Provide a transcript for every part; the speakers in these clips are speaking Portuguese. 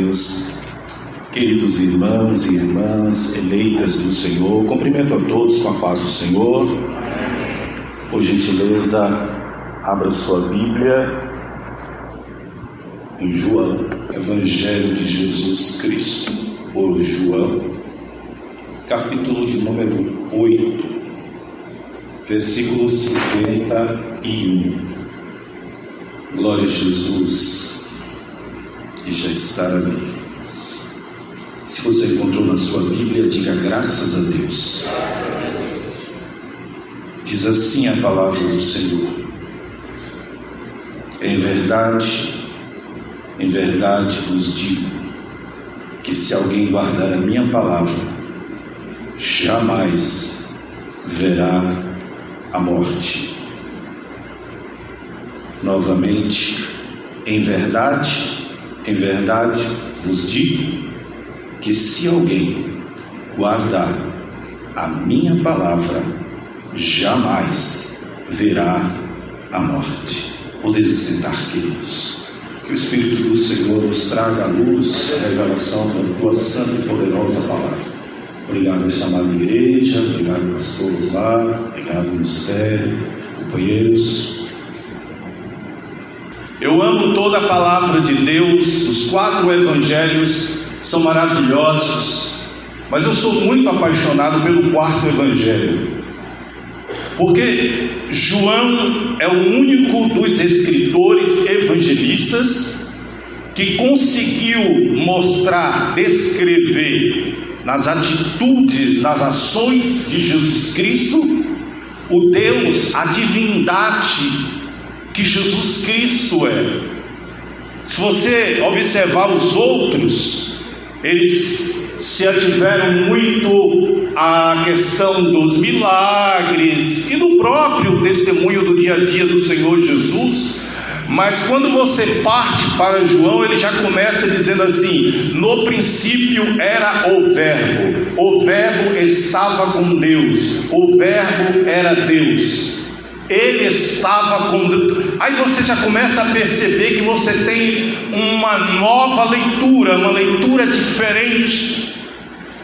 Deus. Queridos irmãos e irmãs eleitas do Senhor, cumprimento a todos com a paz do Senhor. Por gentileza, abra sua Bíblia em João, Evangelho de Jesus Cristo, por João, capítulo de número 8, versículo 51. Glória a Jesus, que já está ali. Se você encontrou na sua Bíblia, diga graças a Deus. Diz assim a palavra do Senhor: em verdade vos digo, que se alguém guardar a minha palavra, jamais verá a morte. Novamente, em verdade vos digo, que se alguém guardar a minha palavra, jamais verá a morte. Podeis sentar, queridos. Que o Espírito do Senhor nos traga a luz, a revelação da tua santa e poderosa palavra. Obrigado, esta amada igreja, obrigado, pastores lá, obrigado, ministério, companheiros. Eu amo toda a palavra de Deus. Os 4 evangelhos são maravilhosos, mas eu sou muito apaixonado pelo 4º evangelho, porque João é o único dos escritores evangelistas que conseguiu mostrar, descrever nas atitudes, nas ações de Jesus Cristo, o Deus, a divindade que Jesus Cristo é. Se você observar os outros, eles se ativeram muito à questão dos milagres e do próprio testemunho do dia a dia do Senhor Jesus. Mas quando você parte para João, ele já começa dizendo assim: no princípio era o Verbo estava com Deus, o Verbo era Deus. Ele estava com Deus. Aí você já começa a perceber que você tem uma nova leitura, uma leitura diferente.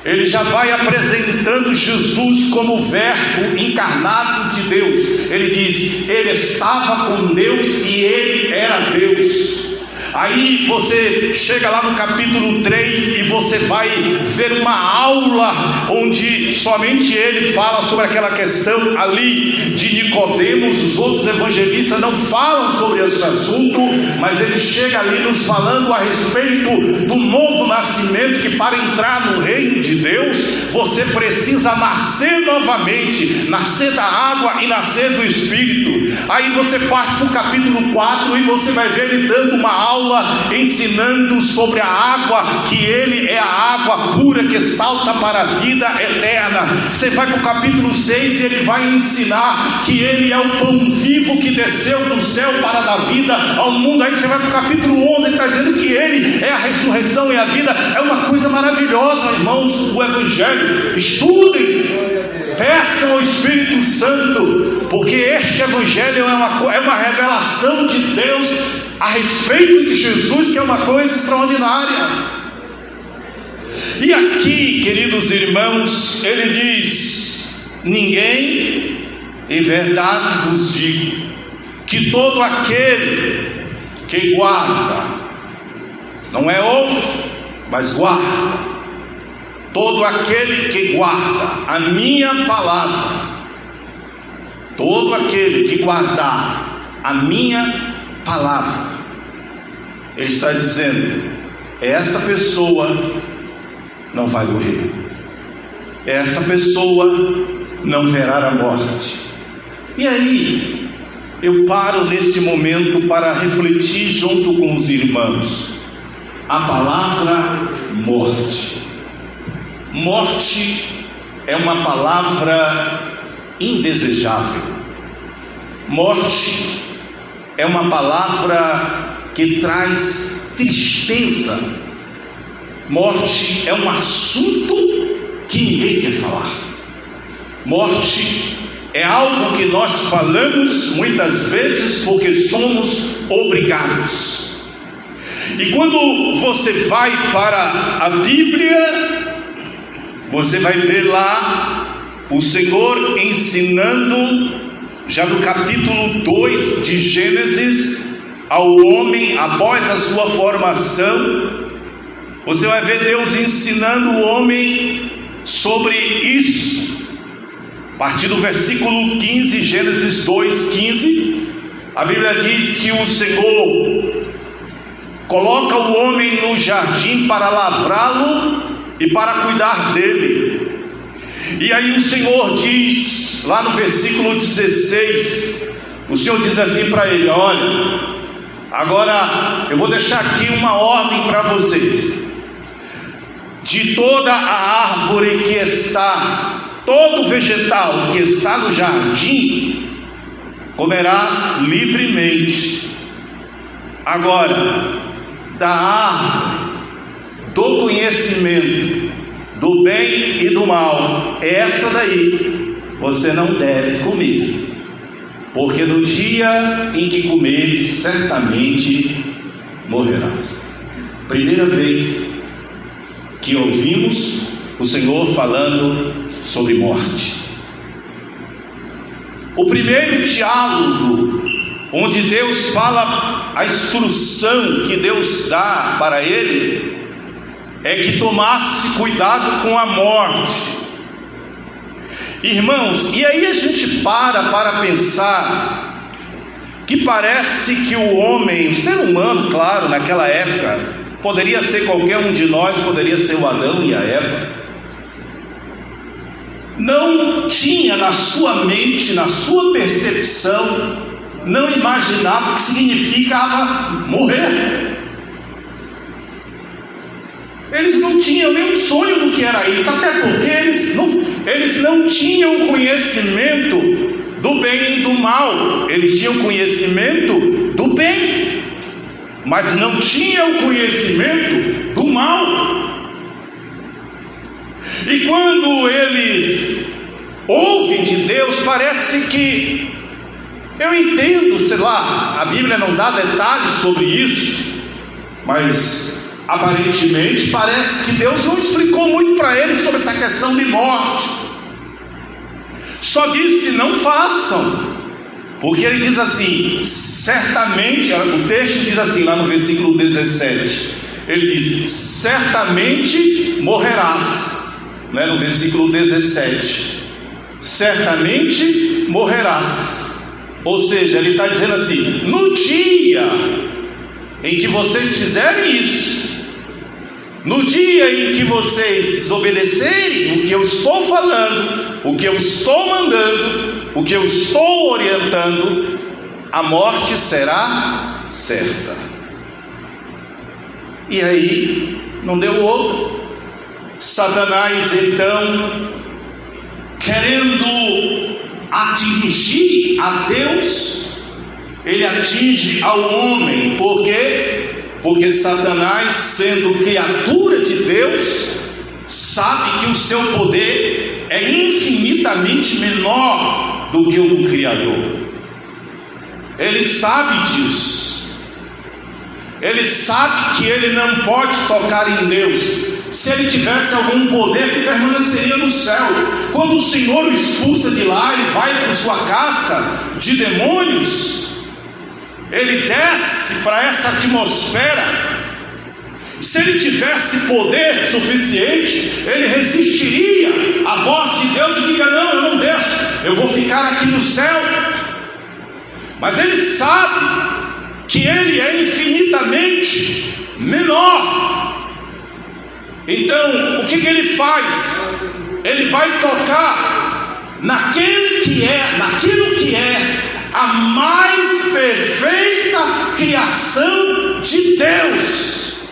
Ele já vai apresentando Jesus como o Verbo encarnado de Deus. Ele diz: ele estava com Deus e ele era Deus. Aí você chega lá no capítulo 3 e você vai ver uma aula onde somente ele fala sobre aquela questão ali de Nicodemos. Os outros evangelistas não falam sobre esse assunto, mas ele chega ali nos falando a respeito do novo nascimento, que para entrar no reino de Deus você precisa nascer novamente, nascer da água e nascer do Espírito. Aí você parte para o capítulo 4 e você vai ver ele dando uma aula ensinando sobre a água, que ele é a água pura que salta para a vida eterna. Você vai para o capítulo 6 e ele vai ensinar que ele é o pão vivo que desceu do céu para dar vida ao mundo. Aí você vai para o capítulo 11 e está dizendo que ele é a ressurreição e a vida. É uma coisa maravilhosa, irmãos, o evangelho. Estudem, peçam ao Espírito Santo, porque este evangelho é uma revelação de Deus a respeito de Jesus, que é uma coisa extraordinária. E aqui, queridos irmãos, ele diz: ninguém, em verdade vos digo, que todo aquele que guarda, não é ouve, mas guarda, todo aquele que guarda a minha palavra, todo aquele que guardar a minha palavra, ele está dizendo: essa pessoa não vai morrer, essa pessoa não verá a morte. E aí eu paro nesse momento para refletir junto com os irmãos. A palavra morte é uma palavra indesejável. Morte é uma palavra que traz tristeza. Morte é um assunto que ninguém quer falar. Morte é algo que nós falamos muitas vezes porque somos obrigados. E quando você vai para a Bíblia, você vai ver lá o Senhor ensinando, já no capítulo 2 de Gênesis, ao homem após a sua formação. Você vai ver Deus ensinando o homem sobre isso. A partir do versículo 15, Gênesis 2:15, a Bíblia diz que o Senhor coloca o homem no jardim para lavrá-lo e para cuidar dele. E aí o Senhor diz, lá no versículo 16, o Senhor diz assim para ele: olha, agora eu vou deixar aqui uma ordem para vocês. De toda a árvore que está, todo vegetal que está no jardim, comerás livremente. Agora, da árvore do conhecimento do bem e do mal, essa daí você não deve comer, porque no dia em que comeres, certamente morrerás. Primeira vez que ouvimos o Senhor falando sobre morte. O primeiro diálogo onde Deus fala a instrução que Deus dá para ele é que tomasse cuidado com a morte. Irmãos, e aí a gente para pensar que parece que o homem, o ser humano, claro, naquela época, poderia ser qualquer um de nós, poderia ser o Adão e a Eva, não tinha na sua mente, na sua percepção, não imaginava o que significava morrer. Eles não tinham nenhum sonho do que era isso, até porque eles não tinham conhecimento do bem e do mal. Eles tinham conhecimento do bem, mas não tinham conhecimento do mal. E quando eles ouvem de Deus, parece que, eu entendo, sei lá, a Bíblia não dá detalhes sobre isso, mas aparentemente parece que Deus não explicou muito para eles sobre essa questão de morte. Só disse: não façam, porque ele diz assim, certamente, o texto diz assim lá no versículo 17, ele diz: certamente morrerás, né? No versículo 17, certamente morrerás. Ou seja, ele está dizendo assim: no dia em que vocês fizerem isso, no dia em que vocês desobedecerem o que eu estou falando, o que eu estou mandando, o que eu estou orientando, a morte será certa. E aí, não deu outro. Satanás, então, querendo atingir a Deus, ele atinge ao homem. Por quê? Porque Satanás, sendo criatura de Deus, sabe que o seu poder é infinitamente menor do que o do Criador. Ele sabe disso. Ele sabe que ele não pode tocar em Deus. Se ele tivesse algum poder, que permaneceria no céu. Quando o Senhor o expulsa de lá, ele vai para sua casca de demônios, ele desce para essa atmosfera. Se ele tivesse poder suficiente, ele resistiria à voz de Deus e diga: não, eu não desço, eu vou ficar aqui no céu. Mas ele sabe que ele é infinitamente menor. Então, o que ele faz? Ele vai tocar naquilo que é a mais perfeita criação de Deus,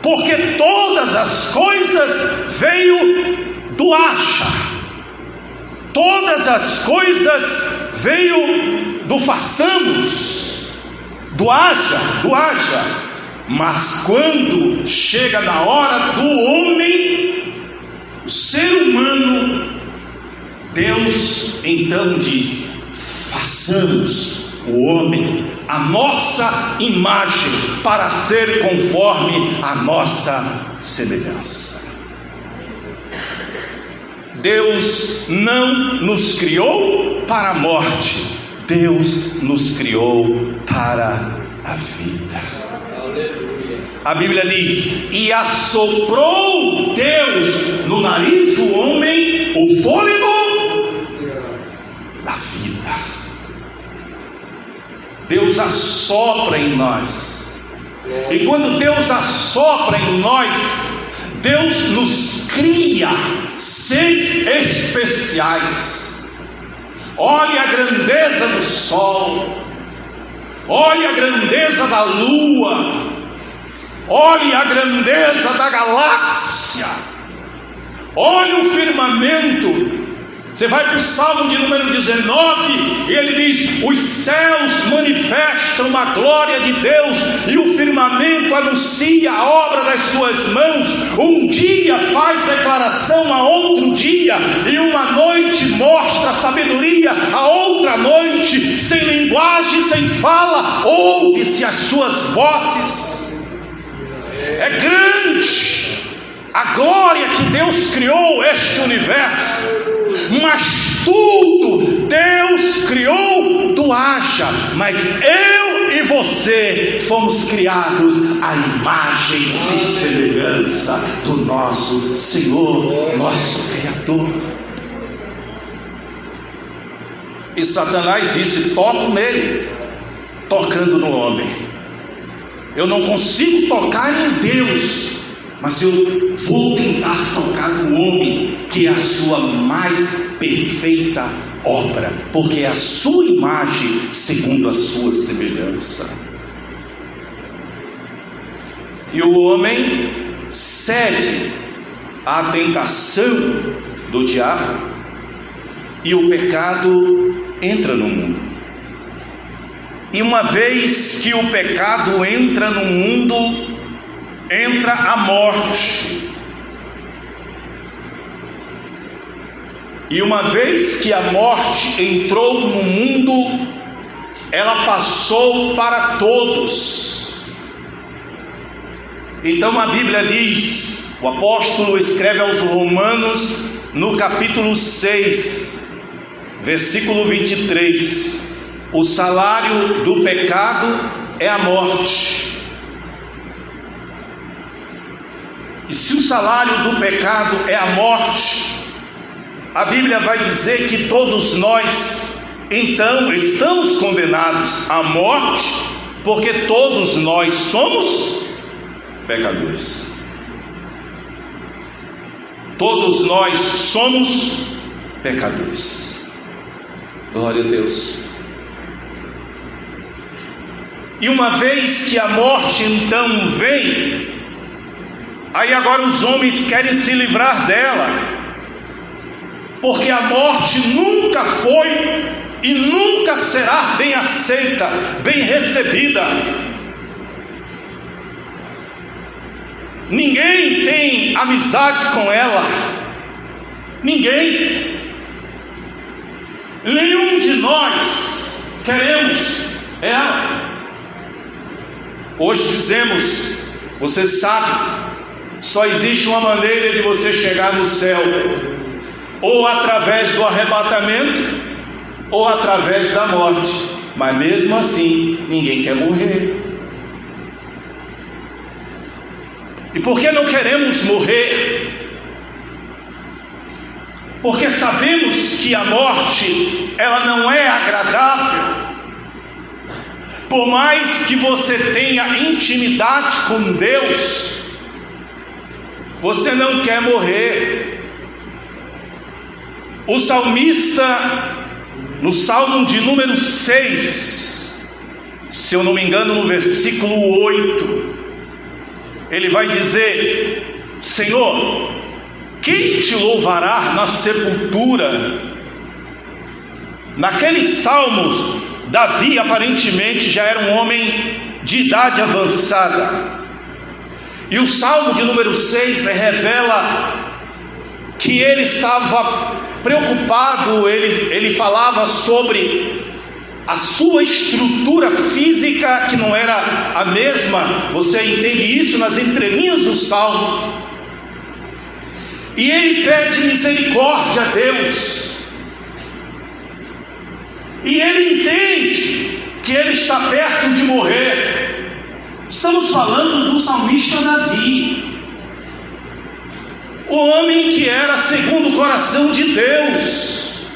porque todas as coisas veio do haja, todas as coisas veio do façamos, do haja. Mas quando chega na hora do homem, o ser humano, Deus então diz: façamos o homem a nossa imagem, para ser conforme a nossa semelhança. Deus não nos criou para a morte, Deus nos criou para a vida. A Bíblia diz: e assoprou Deus no nariz do homem o fôlego da vida. Deus assopra em nós, e quando Deus assopra em nós, Deus nos cria seres especiais. Olhe a grandeza do sol, olhe a grandeza da lua, olhe a grandeza da galáxia, olhe o firmamento. Você vai para o Salmo de número 19, e ele diz: os céus manifestam a glória de Deus, e o firmamento anuncia a obra das suas mãos. Um dia faz declaração a outro dia, e uma noite mostra sabedoria a outra noite. Sem linguagem, sem fala, ouve-se as suas vozes. É grande a glória que Deus criou este universo, mas tudo Deus criou do haja. Mas eu e você fomos criados à imagem e semelhança do nosso Senhor, nosso Criador. E Satanás disse: toco nele, tocando no homem. Eu não consigo tocar em Deus, mas eu vou tentar tocar no homem, que é a sua mais perfeita obra, porque é a sua imagem segundo a sua semelhança. E o homem cede à tentação do diabo, e o pecado entra no mundo. E uma vez que o pecado entra no mundo, entra a morte. E uma vez que a morte entrou no mundo, ela passou para todos. Então a Bíblia diz, o apóstolo escreve aos Romanos no capítulo 6, versículo 23: o salário do pecado é a morte. E se o salário do pecado é a morte, a Bíblia vai dizer que todos nós então estamos condenados à morte, porque todos nós somos pecadores. Todos nós somos pecadores. Glória a Deus. E uma vez que a morte então vem, aí agora os homens querem se livrar dela, porque a morte nunca foi e nunca será bem aceita, bem recebida. Ninguém tem amizade com ela, ninguém. Nenhum de nós queremos ela. Hoje dizemos: você sabe, só existe uma maneira de você chegar no céu, ou através do arrebatamento, ou através da morte. Mas mesmo assim, ninguém quer morrer. E por que não queremos morrer? Porque sabemos que a morte, ela não é agradável. Por mais que você tenha intimidade com Deus, você não quer morrer. O salmista, no Salmo de número 6, se eu não me engano, no versículo 8, ele vai dizer: Senhor, quem te louvará na sepultura? Naquele salmo, Davi aparentemente já era um homem de idade avançada. E o Salmo de número 6 revela que ele estava preocupado, ele falava sobre a sua estrutura física, que não era a mesma. Você entende isso nas entrelinhas dos Salmos. E ele pede misericórdia a Deus. E ele entende que ele está perto de morrer. Estamos falando do salmista Davi, o homem que era segundo o coração de Deus,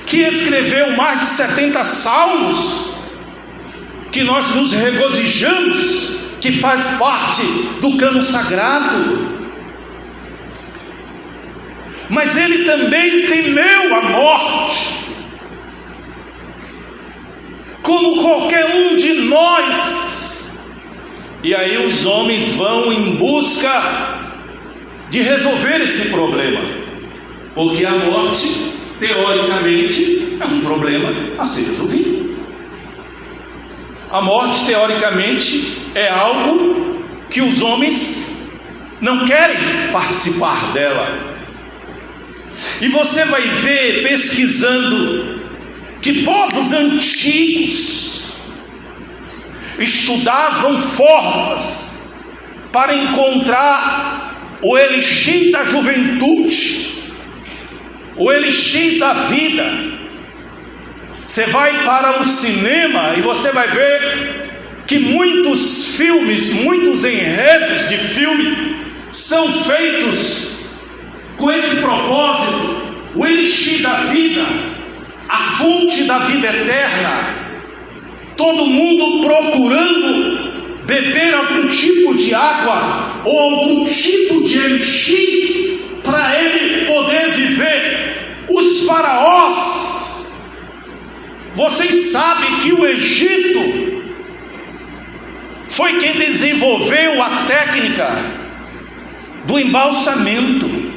que escreveu mais de 70 salmos, que nós nos regozijamos, que faz parte do cânon sagrado. Mas ele também temeu a morte, como qualquer um de nós. E aí os homens vão em busca de resolver esse problema, porque a morte, teoricamente, é um problema a ser resolvido. A morte, teoricamente, é algo que os homens não querem participar dela. E você vai ver, pesquisando, que povos antigos estudavam formas para encontrar o elixir da juventude, o elixir da vida. Você vai para o cinema e você vai ver que muitos filmes, muitos enredos de filmes são feitos com esse propósito, o elixir da vida, a fonte da vida eterna. Todo mundo procurando beber algum tipo de água ou algum tipo de elixir para ele poder viver. Os faraós, vocês sabem que o Egito foi quem desenvolveu a técnica do embalsamento.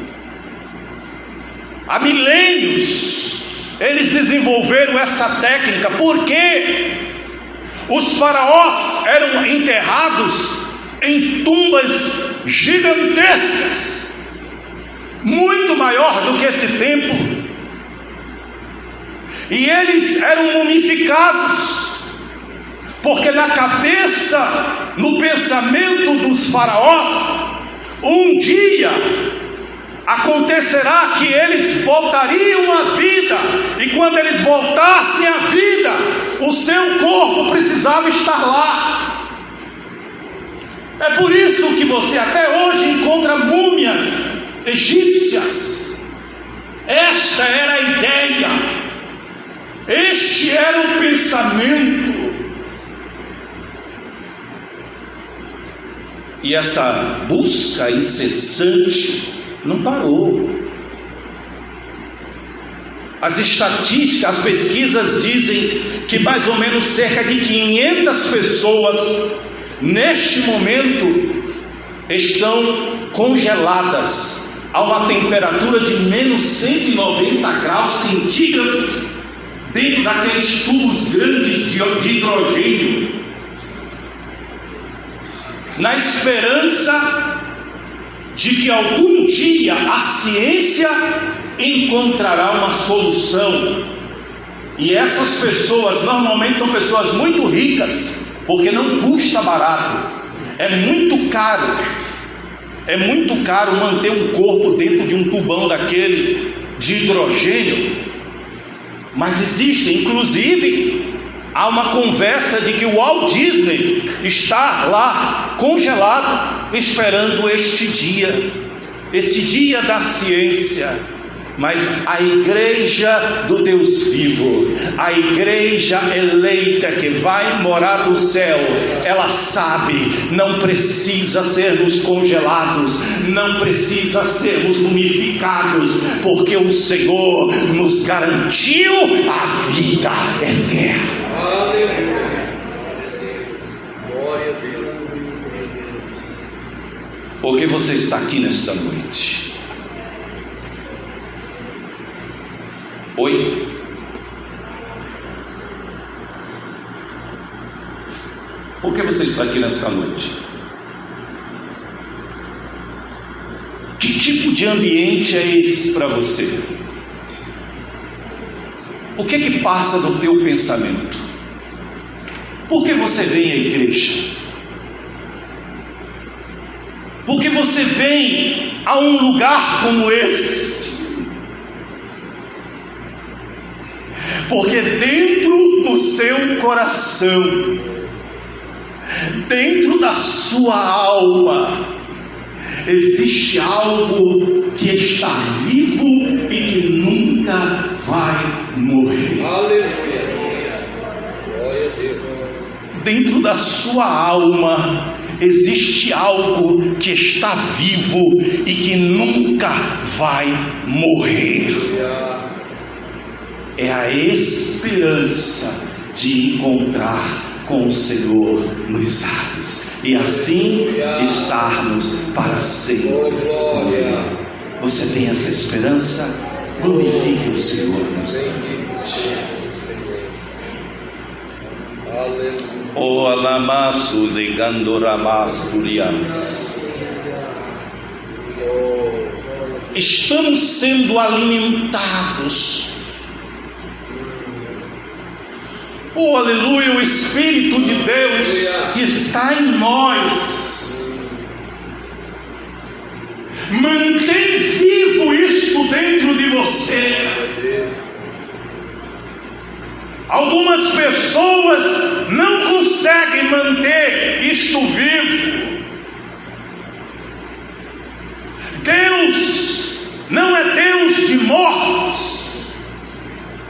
Há milênios eles desenvolveram essa técnica, porque os faraós eram enterrados em tumbas gigantescas, muito maior do que esse templo, e eles eram mumificados, porque na cabeça, no pensamento dos faraós, um dia acontecerá que eles voltariam à vida, e quando eles voltassem à vida, o seu corpo precisava estar lá. É por isso que você até hoje encontra múmias egípcias. Esta era a ideia, este era o pensamento. E essa busca incessante não parou. As estatísticas, as pesquisas dizem que mais ou menos cerca de 500 pessoas neste momento estão congeladas a uma temperatura de menos 190 graus centígrados dentro daqueles tubos grandes de hidrogênio, na esperança de que algum dia a ciência encontrará uma solução. E essas pessoas normalmente são pessoas muito ricas, porque não custa barato. É muito caro manter um corpo dentro de um tubão daquele de hidrogênio. Mas existe, inclusive, há uma conversa de que o Walt Disney está lá congelado, esperando este dia da ciência. Mas a igreja do Deus vivo, a igreja eleita que vai morar no céu, ela sabe, não precisa sermos congelados, não precisa sermos mumificados, porque o Senhor nos garantiu a vida eterna. Aleluia. Glória a Deus. Por que você está aqui nesta noite? Oi? Por que você está aqui nesta noite? Que tipo de ambiente é esse para você? O que passa no teu pensamento? Por que você vem à igreja? Por que você vem a um lugar como esse? Porque dentro do seu coração, dentro da sua alma, existe algo que está vivo e que nunca vai morrer. Aleluia. Glória a Deus. Dentro da sua alma existe algo que está vivo e que nunca vai morrer. É a esperança de encontrar com o Senhor nos ares e assim estarmos para sempre com Ele. Você tem essa esperança? Glorifique o Senhor nesta noite. O alamaço de Gandoramas Turiamas. Estamos sendo alimentados. Oh, aleluia, o Espírito de Deus que está em nós mantém vivo isto dentro de você. Algumas pessoas não conseguem manter isto vivo. Deus não é Deus de mortos,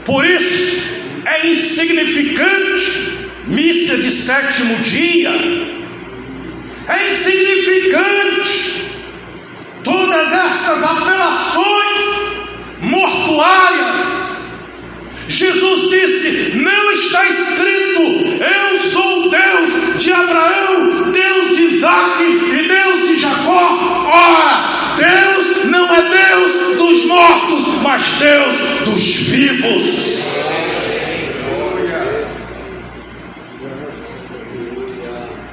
por isso é insignificante missa de sétimo dia, é insignificante todas essas apelações mortuárias. Jesus disse: não está escrito, eu sou o Deus de Abraão, Deus de Isaque e Deus de Jacó. Ora, Deus não é Deus dos mortos, mas Deus dos vivos.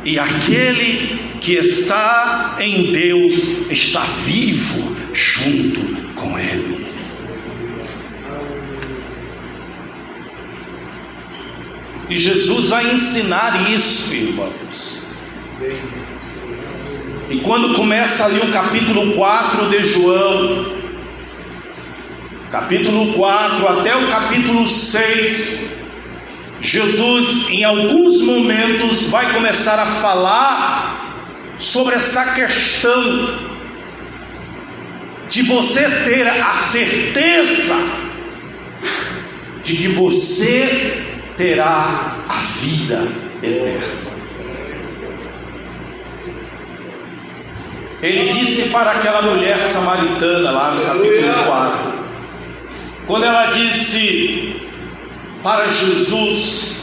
E aquele que está em Deus está vivo junto com Ele. E Jesus vai ensinar isso, irmãos. E quando começa ali o capítulo 4 de João, capítulo 4 até o capítulo 6, Jesus em alguns momentos vai começar a falar sobre essa questão de você ter a certeza de que você terá a vida eterna. Ele disse para aquela mulher samaritana lá no capítulo 4, quando ela disse para Jesus: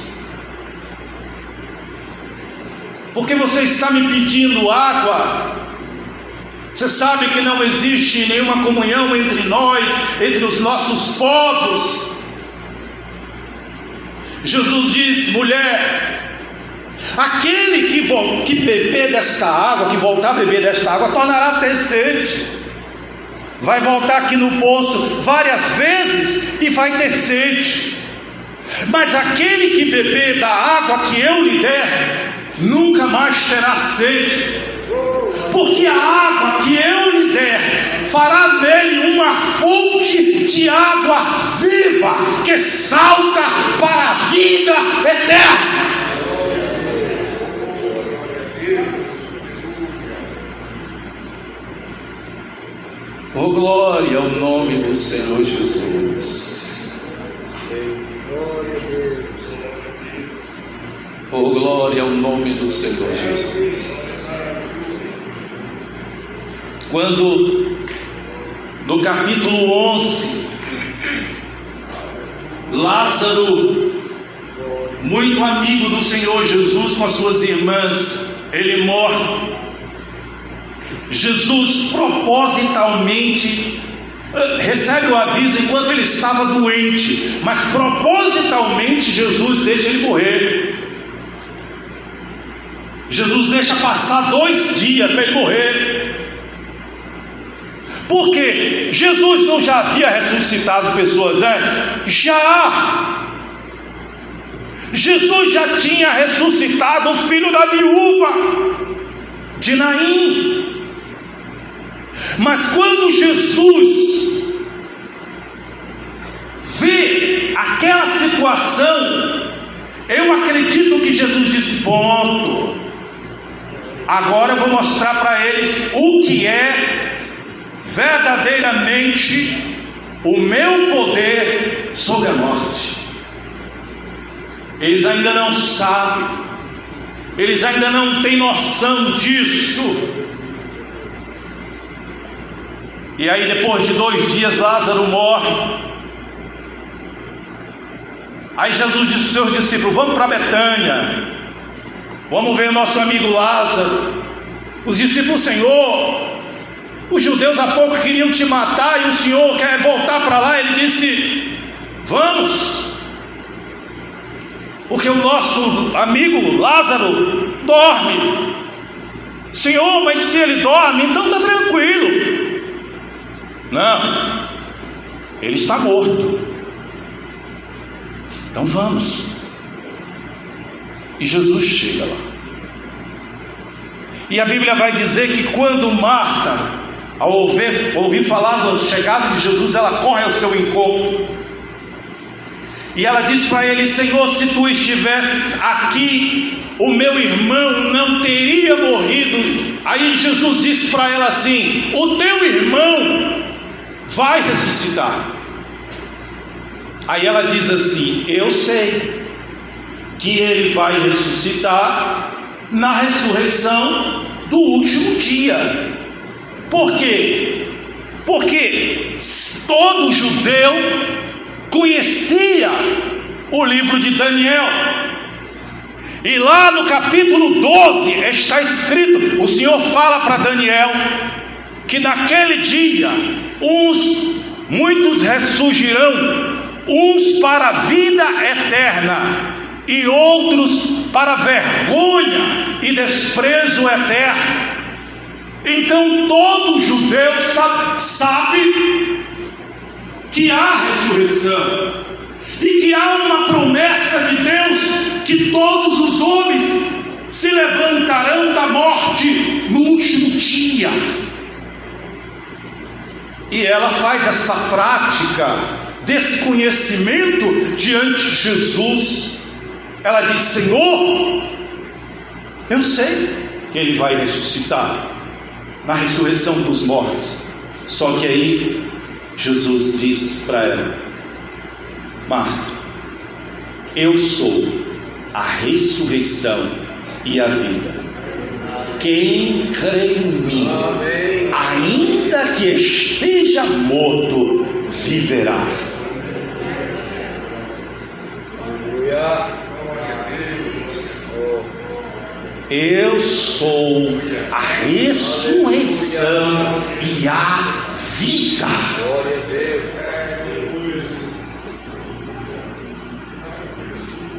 por que você está me pedindo água? Você sabe que não existe nenhuma comunhão entre nós, entre os nossos povos. Jesus disse: mulher, aquele que beber desta água, que voltar a beber desta água, tornará a ter sede. Vai voltar aqui no poço várias vezes e vai ter sede. Mas aquele que beber da água que eu lhe der, nunca mais terá sede. Porque a água que eu lhe der fará nele uma fonte de água viva que salta para a vida eterna. Oh, glória ao nome do Senhor Jesus. Oh, glória ao nome do Senhor Jesus. Quando no capítulo 11, Lázaro, muito amigo do Senhor Jesus com as suas irmãs, ele morre. Jesus propositalmente recebe o aviso enquanto ele estava doente, mas propositalmente Jesus deixa ele morrer. Jesus deixa passar 2 dias para ele morrer, Por quê? Jesus não já havia ressuscitado pessoas antes? Já! Jesus já tinha ressuscitado o filho da viúva de Naim. Mas quando Jesus vê aquela situação, eu acredito que Jesus disse: ponto, agora eu vou mostrar para eles o que é verdadeiramente o meu poder sobre a morte. Eles ainda não sabem, eles ainda não têm noção disso. E aí, depois de 2 dias, Lázaro morre. Aí Jesus disse para os seus discípulos: vamos para Betânia, vamos ver o nosso amigo Lázaro. Os discípulos: Senhor, os judeus há pouco queriam te matar e o Senhor quer voltar para lá. Ele disse: vamos, porque o nosso amigo Lázaro dorme. Senhor, mas se ele dorme, então está tranquilo. Não, ele está morto. Então vamos. E Jesus chega lá. E a Bíblia vai dizer que quando Marta, ao ouvir falar da chegada de Jesus, ela corre ao seu encontro. E ela diz para ele: Senhor, se tu estivesse aqui, o meu irmão não teria morrido. Aí Jesus disse para ela assim: o teu irmão vai ressuscitar. Aí ela diz assim: eu sei que ele vai ressuscitar na ressurreição do último dia. Por quê? Porque todo judeu conhecia o livro de Daniel. E lá no capítulo 12 está escrito, o Senhor fala para Daniel que naquele dia muitos ressurgirão, uns para a vida eterna e outros para vergonha e desprezo eterno. Então todo judeu sabe que há ressurreição e que há uma promessa de Deus que todos os homens se levantarão da morte no último dia. E ela faz essa prática desse conhecimento diante de Jesus. Ela diz: Senhor, eu sei que ele vai ressuscitar na ressurreição dos mortos. Só que aí Jesus diz para ela: Marta, eu sou a ressurreição e a vida. Quem crê em mim, ainda que esteja morto, viverá. Eu sou a ressurreição e a vida.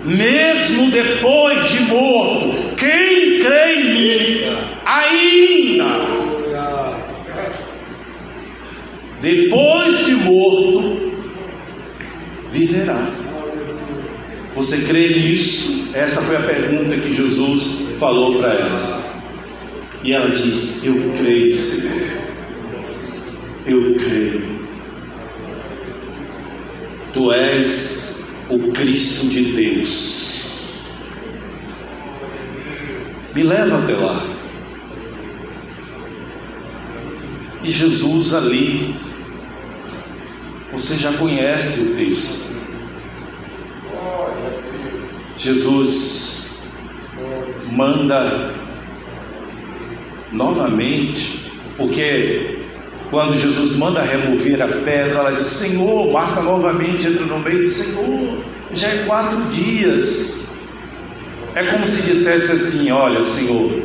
Mesmo depois de morto, quem crê em mim, ainda depois de morto, viverá. Você crê nisso? Essa foi a pergunta que Jesus falou para ela. E ela diz: eu creio, Senhor, eu creio. Tu és o Cristo de Deus. Me leva até lá. E Jesus ali, você já conhece o texto. Jesus manda novamente, porque quando Jesus manda remover a pedra, ela diz: Senhor, Marta novamente entra no meio e diz: Senhor, já é 4 dias. É como se dissesse assim: olha, Senhor,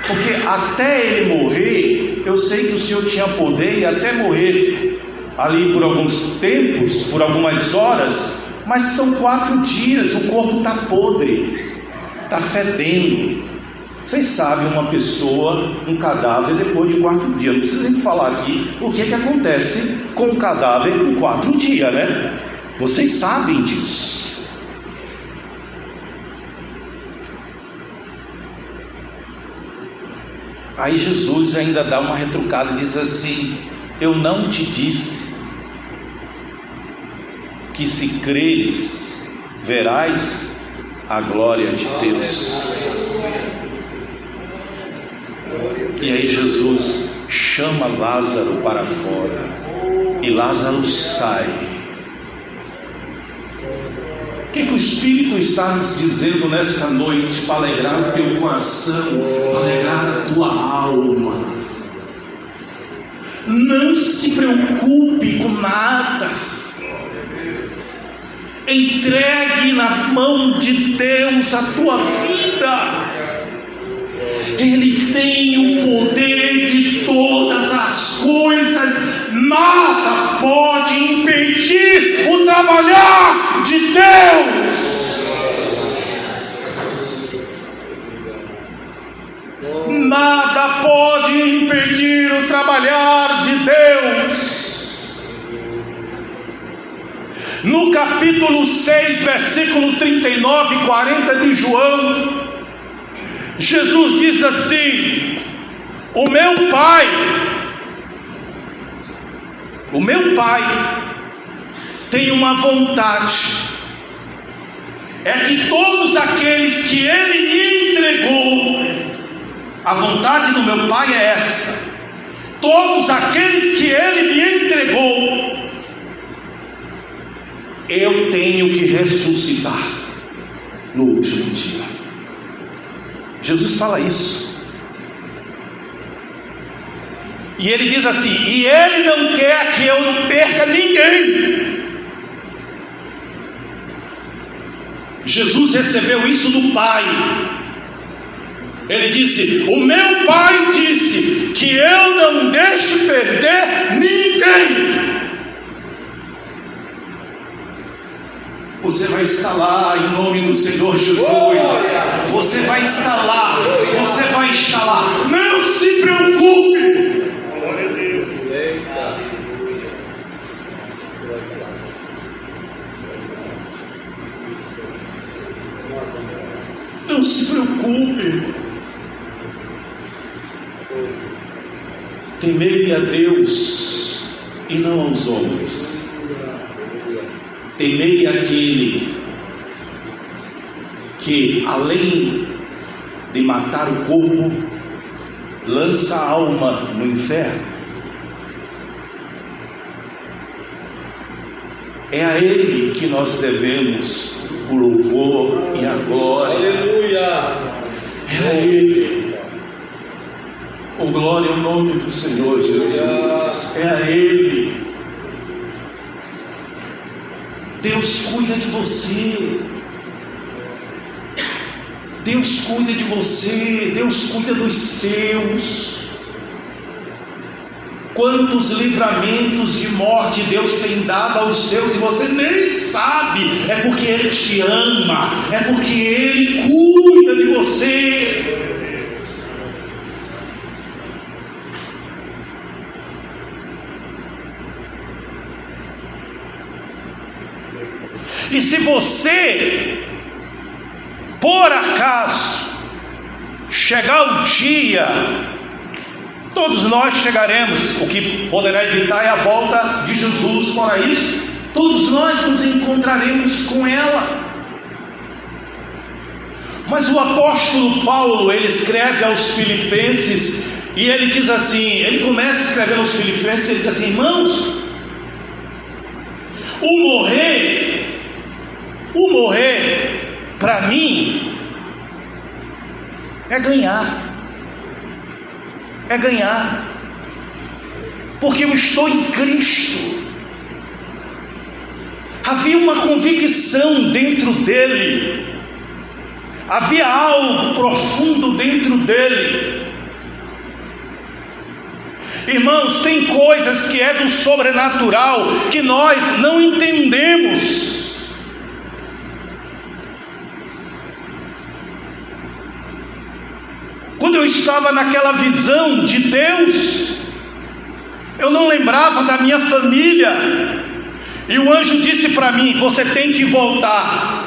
porque até ele morrer, eu sei que o Senhor tinha poder, e até morrer ali por alguns tempos, por algumas horas, mas são 4 dias, o corpo está podre, está fedendo. Vocês sabem uma pessoa, um cadáver depois de 4 dias. Não precisa nem falar aqui o que acontece com o cadáver em 4 dias, né? Vocês sabem disso. Aí Jesus ainda dá uma retrucada e diz assim: eu não te disse que se creres, verás a glória de Deus. E aí Jesus chama Lázaro para fora, e Lázaro sai. O que o Espírito está nos dizendo nesta noite? Para alegrar o teu coração, para alegrar a tua alma. Não se preocupe com nada. Entregue na mão de Deus a tua vida. Ele tem o poder de todas as coisas. Nada pode impedir o trabalhar de Deus. Nada pode impedir o trabalhar de Deus. No capítulo 6, versículo 39 e 40 de João, Jesus diz assim: o meu Pai tem uma vontade, é que todos aqueles que Ele me entregou, a vontade do meu Pai é essa: todos aqueles que Ele me entregou, eu tenho que ressuscitar no último dia. Jesus fala isso. E Ele diz assim: e Ele não quer que eu não perca ninguém. Jesus recebeu isso do Pai. Ele disse: o meu Pai disse que eu não deixo perder ninguém. Você vai estar lá em nome do Senhor Jesus. Você vai estar lá. Você vai estar lá. Não se preocupe. Não se preocupe. Temei a Deus e não aos homens. Temei aquele que, além de matar o corpo, lança a alma no inferno. É a Ele que nós devemos o louvor e a glória. Aleluia! É a Ele. O glória ao nome do Senhor Jesus. É a Ele. Deus cuida de você. Deus cuida de você. Deus cuida dos seus. Quantos livramentos de morte Deus tem dado aos seus e você nem sabe. É porque Ele te ama. É porque Ele cuida de você. E se você, por acaso, chegar o dia, todos nós chegaremos, o que poderá evitar é a volta de Jesus. Fora isso, todos nós nos encontraremos com ela. Mas o apóstolo Paulo, ele escreve aos Filipenses, e ele diz assim, ele começa a escrever aos Filipenses, ele diz assim: irmãos, o morrer para mim é ganhar. É ganhar. Porque eu estou em Cristo. Havia uma convicção dentro dele. Havia algo profundo dentro dele. Irmãos, tem coisas que é do sobrenatural que nós não entendemos. quando eu estava naquela visão de Deus, eu não lembrava da minha família, e o anjo disse para mim: você tem que voltar.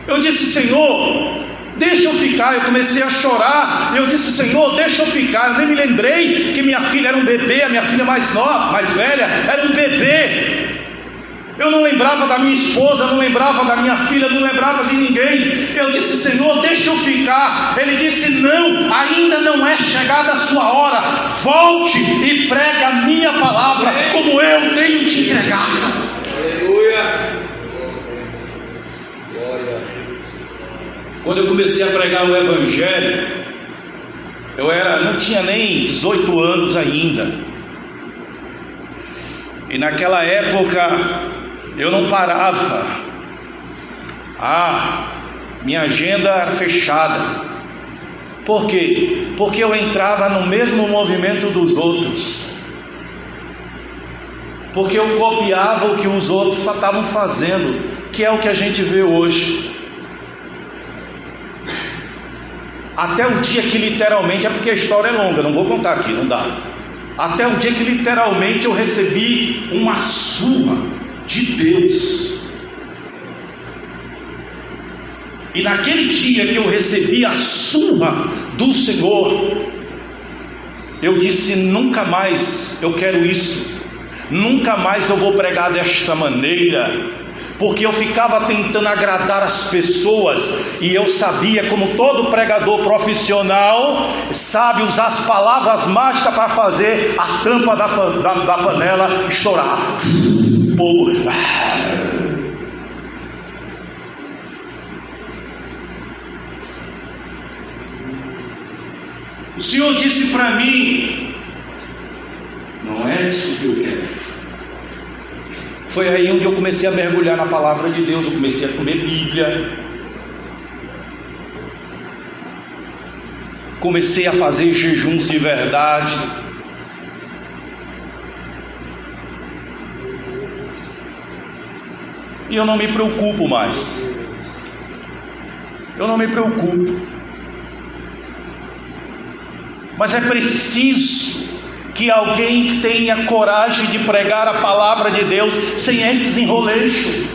Eu disse: Senhor, deixa eu ficar. Eu comecei a chorar. Eu disse: Senhor, deixa eu ficar. Eu nem me lembrei que minha filha era um bebê. A minha filha mais nova, mais velha, era um bebê. Eu não lembrava da minha esposa, não lembrava da minha filha, não lembrava de ninguém. Eu disse: Senhor, deixa eu ficar. Ele disse: não, ainda não é chegada a sua hora. Volte e pregue a minha palavra, como eu tenho te entregado. Aleluia. Quando eu comecei a pregar o Evangelho, não tinha nem 18 anos ainda. E naquela época eu não parava. Minha agenda era fechada. Por quê? Porque eu entrava no mesmo movimento dos outros. Porque eu copiava o que os outros estavam fazendo, que é o que a gente vê hoje. Até o dia que literalmente, é porque a história é longa, não vou contar aqui, não dá. Até o dia que literalmente eu recebi uma surra de Deus. E naquele dia que eu recebi a surra do Senhor, eu disse: nunca mais eu quero isso, nunca mais eu vou pregar desta maneira. Porque eu ficava tentando agradar as pessoas, e eu sabia, como todo pregador profissional sabe, usar as palavras mágicas para fazer a tampa da panela estourar. O povo... O Senhor disse para mim: não é isso que eu quero. Foi aí onde eu comecei a mergulhar na palavra de Deus. Eu comecei a comer Bíblia, comecei a fazer jejuns de verdade. E eu não me preocupo mais. Eu não me preocupo. Mas é preciso que alguém tenha coragem de pregar a palavra de Deus sem esses enroleixos.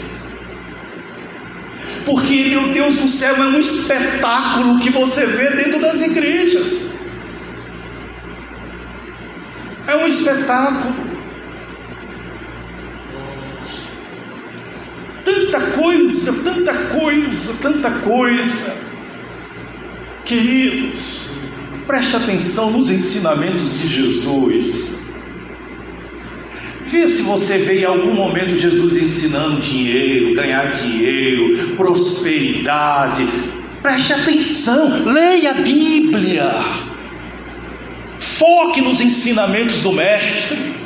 Porque, meu Deus do céu, é um espetáculo que você vê dentro das igrejas. É um espetáculo. Tanta coisa, tanta coisa, tanta coisa. Queridos, preste atenção nos ensinamentos de Jesus. Vê se você vê em algum momento Jesus ensinando dinheiro, ganhar dinheiro, prosperidade. Preste atenção, leia a Bíblia. Foque nos ensinamentos do Mestre.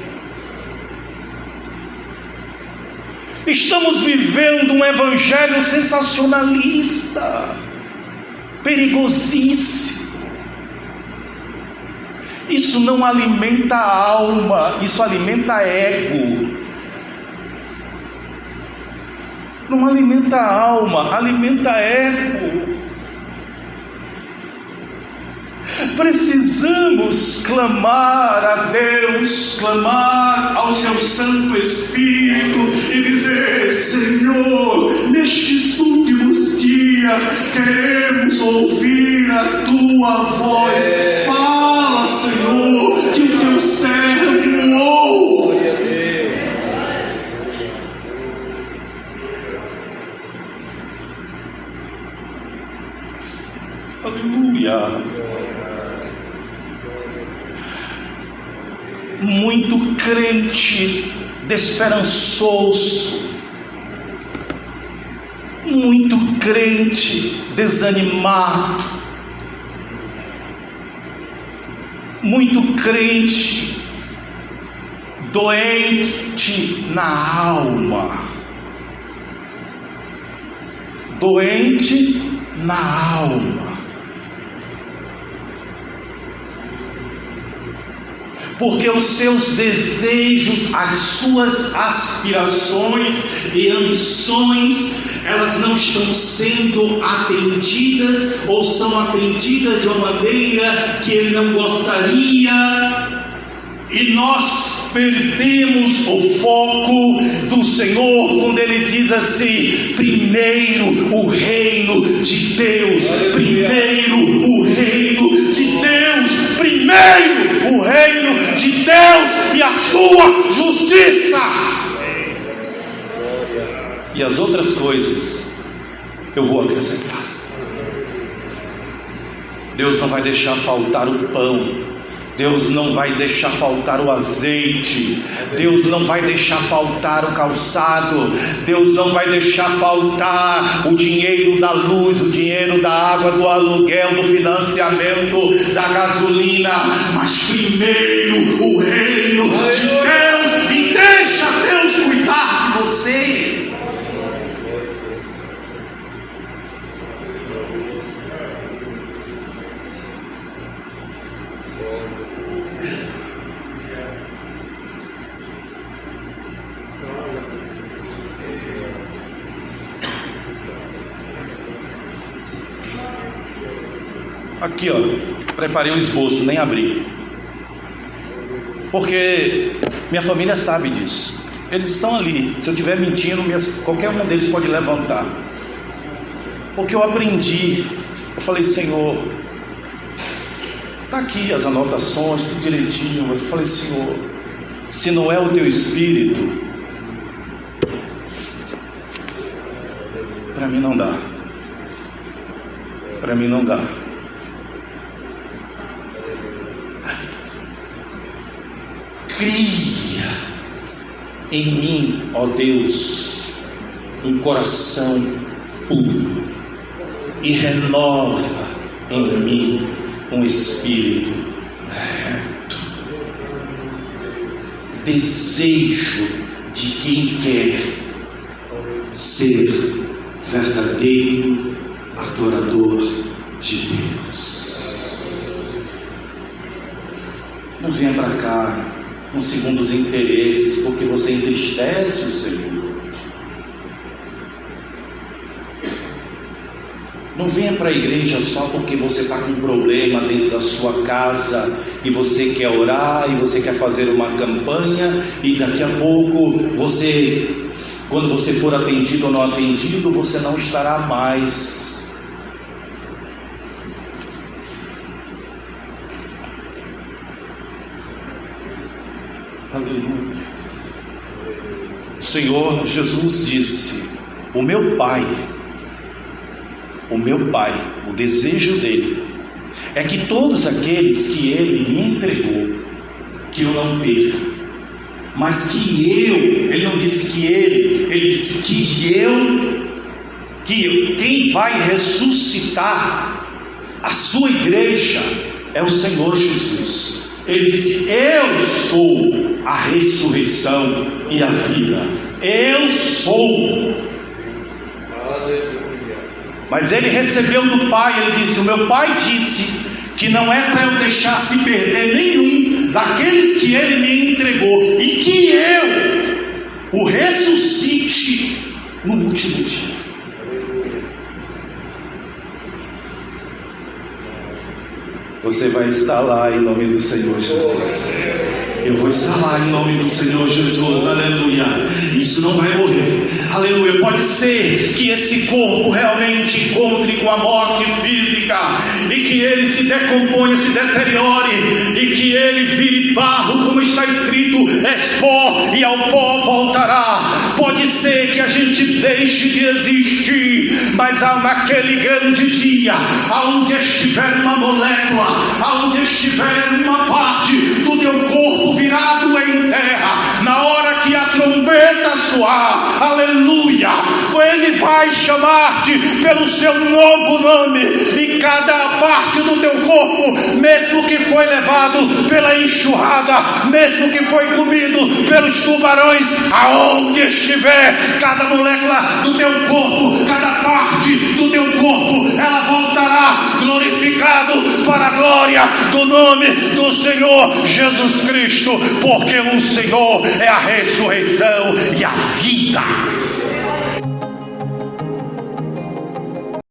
Estamos vivendo um evangelho sensacionalista, perigosíssimo. Isso não alimenta a alma, isso alimenta ego. Não alimenta a alma, alimenta ego. Precisamos clamar a Deus, clamar ao seu Santo Espírito e dizer: Senhor, nestes últimos dias queremos ouvir a tua voz. Fala, Senhor, que o teu servo ouve. Aleluia. Muito crente desesperançoso, muito crente desanimado, muito crente doente na alma, doente na alma. porque os seus desejos, as suas aspirações e ambições, elas não estão sendo atendidas, ou são atendidas de uma maneira que ele não gostaria, e nós perdemos o foco do Senhor quando ele diz assim: primeiro o reino de Deus, primeiro o reino de Deus, primeiro o reino de Deus e a sua justiça, e as outras coisas eu vou acrescentar. Deus não vai deixar faltar o pão, Deus não vai deixar faltar o azeite, Deus não vai deixar faltar o calçado, Deus não vai deixar faltar o dinheiro da luz, o dinheiro da água, do aluguel, do financiamento, da gasolina, mas primeiro o reino de Deus, e deixa Deus cuidar de você. Aqui, ó, preparei um esboço, nem abri, porque minha família sabe disso. Eles estão ali. Se eu estiver mentindo, qualquer um deles pode levantar, porque eu aprendi. Eu falei: Senhor, está aqui as anotações, tudo direitinho, mas eu falei: Senhor, se não é o teu Espírito, para mim não dá, para mim não dá. Cria em mim, ó Deus, um coração puro, e renova em mim um espírito reto. Desejo de quem quer ser verdadeiro adorador de Deus. Não venha para cá com segundos interesses, porque você entristece o Senhor. Não venha para a igreja só porque você está com um problema dentro da sua casa e você quer orar e você quer fazer uma campanha, e daqui a pouco quando você for atendido ou não atendido, você não estará mais. Aleluia. O Senhor Jesus disse: o meu Pai, o desejo dele é que todos aqueles que ele me entregou, que eu não perca, mas que ele não disse que ele disse que quem vai ressuscitar a sua igreja é o Senhor Jesus. Ele disse: eu sou a ressurreição e a vida, eu sou. Mas ele recebeu do Pai, ele disse: o meu Pai disse que não é para eu deixar se perder nenhum daqueles que ele me entregou, e que eu o ressuscite no último dia. Você vai estar lá em nome do Senhor Jesus. Eu vou estar lá em nome do Senhor Jesus, aleluia. Isso não vai morrer, aleluia. Pode ser que esse corpo realmente encontre com a morte física, e que ele se decomponha, se deteriore, e que ele vire barro, como está escrito: és pó e ao pó voltará. Pode ser que a gente deixe de existir, mas naquele grande dia, aonde estiver uma molécula, aonde estiver uma parte do teu corpo virado em terra, na hora que a trombeta soar, aleluia, Ele vai chamar-te pelo seu novo nome, e cada parte do teu corpo, mesmo que foi levado pela enxurrada, mesmo que foi comido pelos tubarões, aonde estiver, cada molécula do teu corpo, cada parte do teu corpo, ela voltará glorificado para a glória do nome do Senhor Jesus Cristo, porque o Senhor é a ressurreição e a vida.